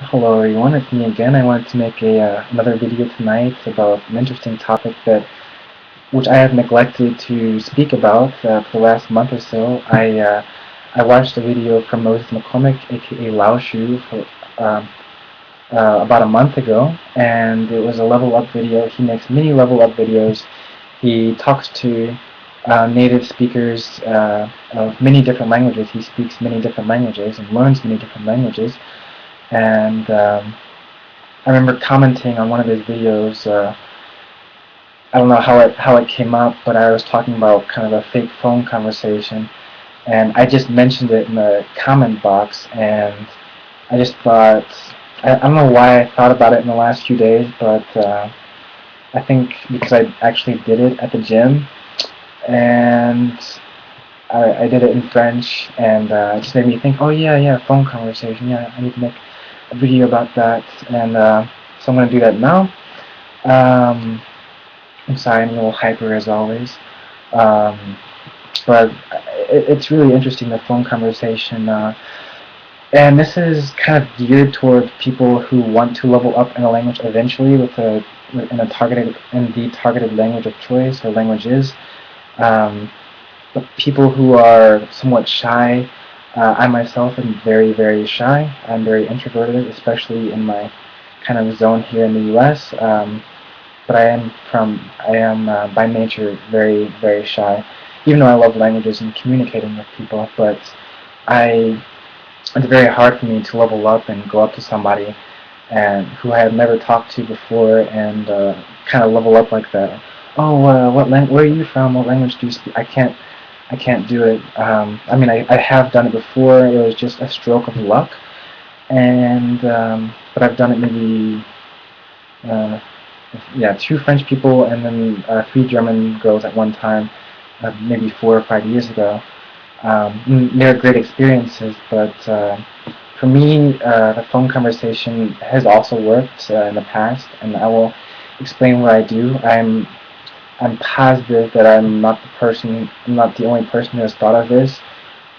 Hello everyone, it's me again. I wanted to make another video tonight about an interesting topic which I have neglected to speak about for the last month or so. I watched a video from Moses McCormick, aka Lao Shu, um, about a month ago, and it was a level up video. He makes many level up videos. He talks to native speakers of many different languages. He speaks many different languages and learns many different languages. And I remember commenting on one of his videos. I don't know how it came up, but I was talking about kind of a fake phone conversation, and I just mentioned it in the comment box, and I just thought I don't know why I thought about it in the last few days, but I think because I actually did it at the gym, and I did it in French, and it just made me think, oh yeah, phone conversation, yeah, I need to make a video about that, and so I'm going to do that now. Um, I'm sorry, I'm a little hyper as always, um, but it's really interesting, the phone conversation, and this is kind of geared toward people who want to level up in a language eventually in the targeted language of choice or languages. Um, but people who are somewhat shy. I myself am very shy. I'm very introverted, especially in my kind of zone here in the U.S. But I am by nature very shy. Even though I love languages and communicating with people, but I it's very hard for me to level up and go up to somebody and who I have never talked to before and kind of level up like that. Oh, where are you from? What language do you speak? I can't do it. I mean, I have done it before. It was just a stroke of luck, and but I've done it maybe uh, yeah, two French people and then three German girls at one time, maybe 4 or 5 years ago. They're great experiences, but for me, the phone conversation has also worked in the past, and I will explain what I do. I'm positive that I'm not the only person who has thought of this.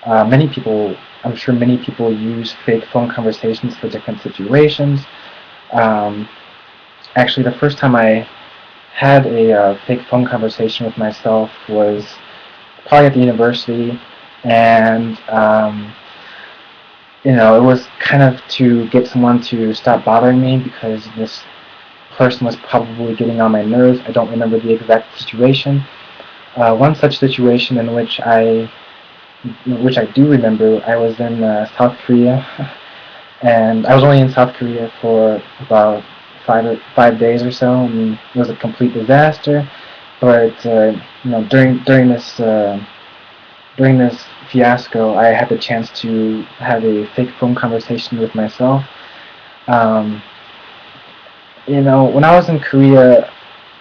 I'm sure many people use fake phone conversations for different situations. Um, Actually, the first time I had a fake phone conversation with myself was probably at the university, and it was kind of to get someone to stop bothering me because this person was probably getting on my nerves. I don't remember the exact situation. One such situation which I do remember, I was in South Korea, and I was only in South Korea for about 5 days or so, and it was a complete disaster. But during this fiasco, I had the chance to have a fake phone conversation with myself. Um, when I was in Korea,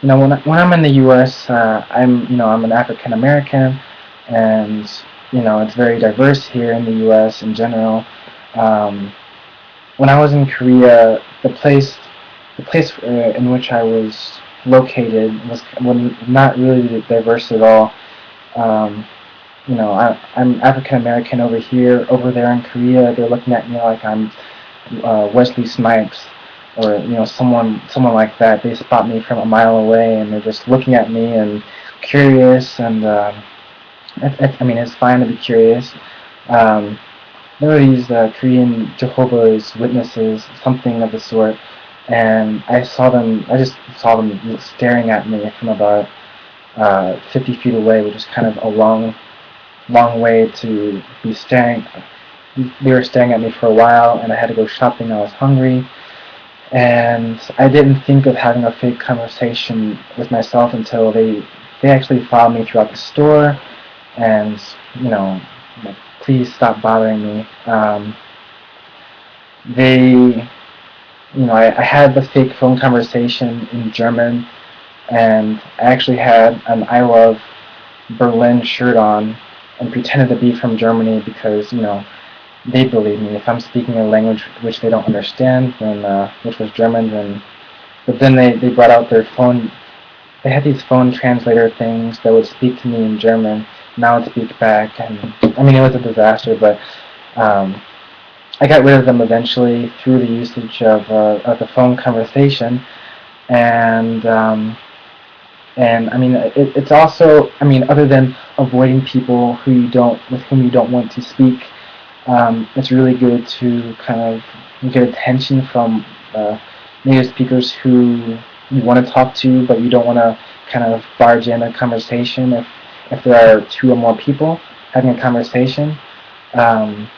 when I'm in the U.S., I'm an African American, and it's very diverse here in the U.S. in general. Um, when I was in Korea, the place in which I was located was not really diverse at all. Um, I'm African American over here. Over there in Korea, they're looking at me like I'm Wesley Snipes, or someone like that. They spot me from a mile away, and they're just looking at me and curious. And I mean, it's fine to be curious. Um, there were these Korean Jehovah's Witnesses, something of the sort, and I just saw them staring at me from about 50 feet away, which is kind of a long way to be staring. They were staring at me for a while, and I had to go shopping. I was hungry, and I didn't think of having a fake conversation with myself until they actually followed me throughout the store, and you know, like, please stop bothering me. They, I had the fake phone conversation in German, and I actually had an I Love Berlin shirt on and pretended to be from Germany because, they believe me. If I'm speaking a language which they don't understand, then which was German, but then they brought out their phone. They had these phone translator things that would speak to me in German, and I would speak back, and I mean it was a disaster. But um, I got rid of them eventually through the usage of the phone conversation, and I mean it's also, I mean, other than avoiding people with whom you don't want to speak, it's really good to kind of get attention from uh, native speakers who you want to talk to, but you don't want to kind of barge in a conversation if there are two or more people having a conversation. Um,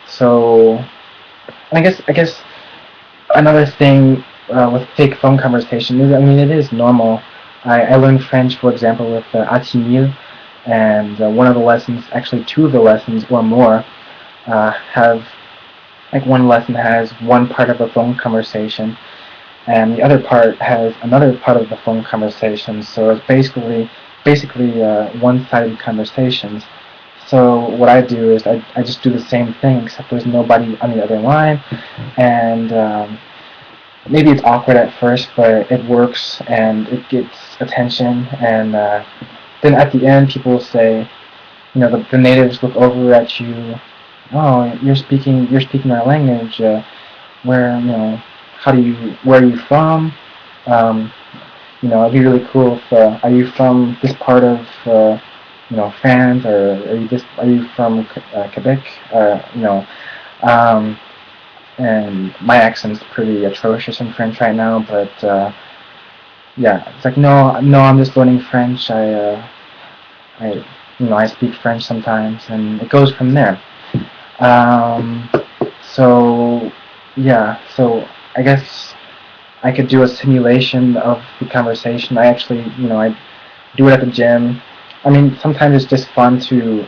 so I guess another thing with fake phone conversation is, I mean, it is normal. I learned French, for example, with Atimil, and one of the lessons, actually two of the lessons or more, have, like, one lesson has one part of a phone conversation, and the other part has another part of the phone conversation. So it's basically one-sided conversations. So what I do is I just do the same thing, except there's nobody on the other line, and maybe it's awkward at first, but it works and it gets attention. And then at the end, people will say, the natives look over at you. Oh, you're speaking our language. Where you know how do you where are you from? Um, it'd be really cool if are you from this part of France, or are you from Quebec? Um, and my accent's pretty atrocious in French right now, but yeah, it's like, no, no, I'm just learning French. I I speak French sometimes, and it goes from there. Um, so yeah, so I guess I could do a simulation of the conversation. I do it at the gym. I mean, sometimes it's just fun to.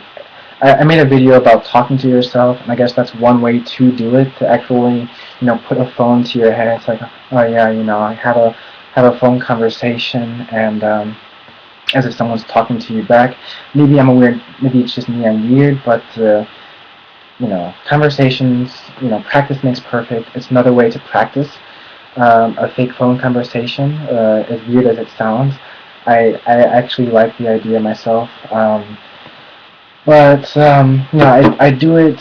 I made a video about talking to yourself, and I guess that's one way to do it. To actually, put a phone to your head. It's like, oh yeah, I have a phone conversation, and as if someone's talking to you back. Maybe I'm a weird. Maybe it's just me. I'm weird, but conversations. Practice makes perfect. It's another way to practice a fake phone conversation, as weird as it sounds. I actually like the idea myself. But I do it,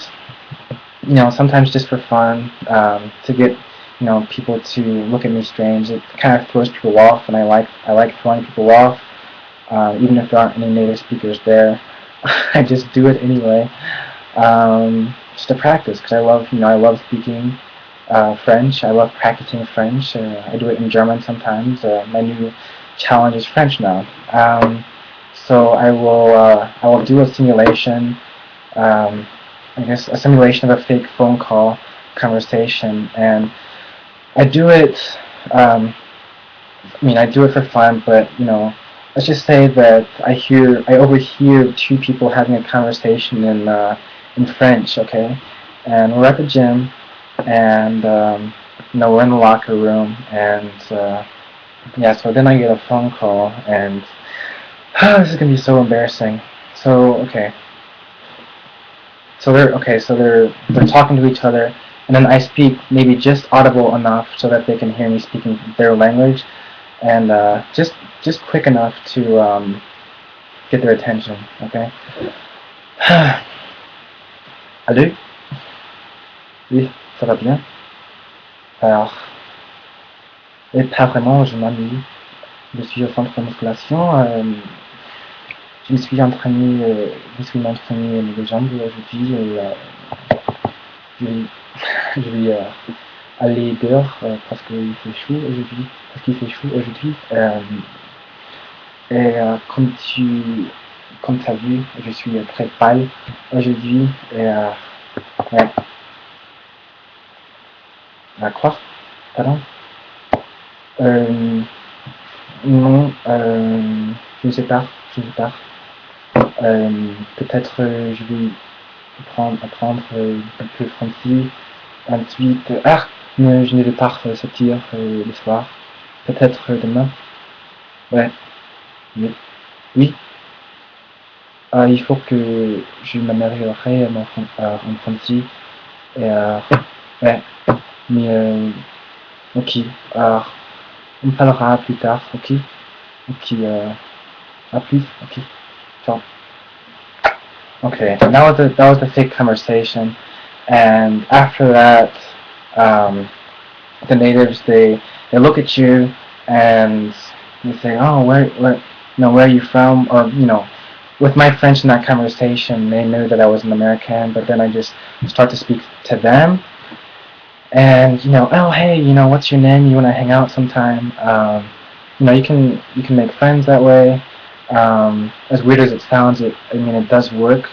sometimes just for fun, to get, people to look at me strange. It kind of throws people off, and I like throwing people off, even if there aren't any native speakers there. I just do it anyway, just to practice, because I love speaking French. I love practicing French. I do it in German sometimes. My new challenge is French now. So I will do a simulation. I guess a simulation of a fake phone call conversation, and I do it. I do it for fun, but let's just say that I overhear two people having a conversation in French, okay, and we're at the gym, and we're in the locker room, and yeah, so then I get a phone call, and this is gonna be so embarrassing. So okay, so they're talking to each other, and then I speak maybe just audible enough so that they can hear me speaking their language, and just quick enough to get their attention. Okay. Allô? Oui, ça va bien. Alors, et pas vraiment, je m'ennuie. Je suis au centre de musculation. Je suis entraîné les jambes aujourd'hui. Je, je vais aller dehors parce qu'il fait chaud aujourd'hui. Parce qu'il fait chaud aujourd'hui. Et comme tu as vu, je suis très pâle aujourd'hui. Et ouais. À quoi? Pardon? Euh, non, je ne sais pas. Je ne sais pas. Peut-être je vais apprendre un peu français. Ensuite, mais je ne vais pas sortir le soir. Peut-être demain. Ouais. Oui. Oui. Il faut que je m'améliorerai en français. Et, ouais. Mais ok. Alors, on parlera plus tard. Ok. Ok. À plus. Ok. Ciao. Okay, that was a fake conversation. And after that, um, the natives they look at you and they say, "Oh, where are you from?" Or with my French in that conversation, they knew that I was an American. But then I just start to speak to them, and oh hey, what's your name? You want to hang out sometime? You can make friends that way. As weird as it sounds, it does work.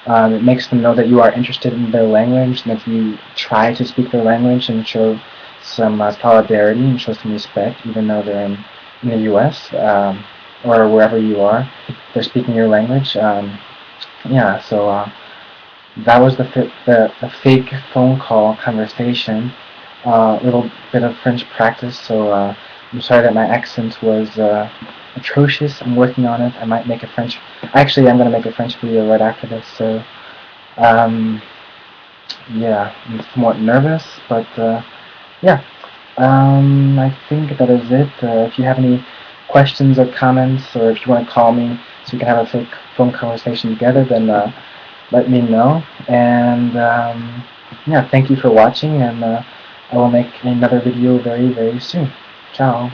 It makes them know that you are interested in their language and that you try to speak their language and show some solidarity and show some respect, even though they're in the U.S. Or wherever you are, they're speaking your language. Yeah, so that was the fake phone call conversation. A little bit of French practice, so I'm sorry that my accent was atrocious. I'm working on it. I might make a French. Actually, I'm gonna make a French video right after this. So um, yeah, I'm somewhat nervous, but yeah. I think that is it. If you have any questions or comments, or if you want to call me so we can have a fake phone conversation together, then let me know. And yeah, thank you for watching, and I will make another video very, very soon. Ciao.